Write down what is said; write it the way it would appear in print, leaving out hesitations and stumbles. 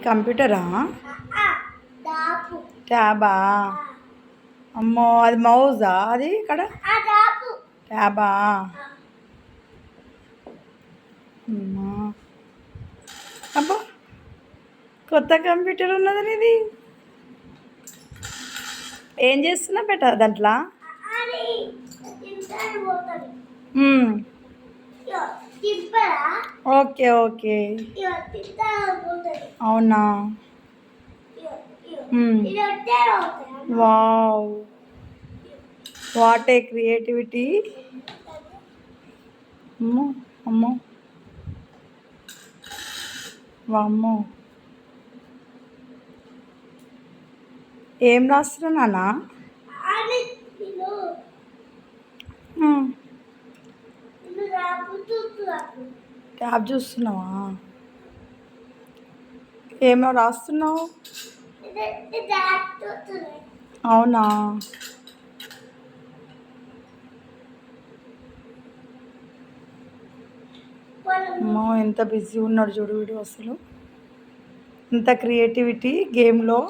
కంప్యూటరా? ట్యాబా? అమ్మో, అది మౌజా? అది ఇక్కడ ట్యాబా? అమ్మా, అబ్బా, కొత్త కంప్యూటర్ ఉన్నది ఇది. ఏం చేస్తున్నా బెట దాంట్లో? ఓకే ఓకే, అవునా? Wow, what a creativity. అమ్మో అమ్మో, వామ్మో, ఏం రాస్తున్నా నాన్న? ట్యాబ్ చూస్తున్నావా? ఏమో రాస్తున్నావు? అవునా? అమ్మో, ఎంత బిజీ ఉన్నాడు చూడు వీడు అసలు. ఇంత క్రియేటివిటీ గేమ్లో.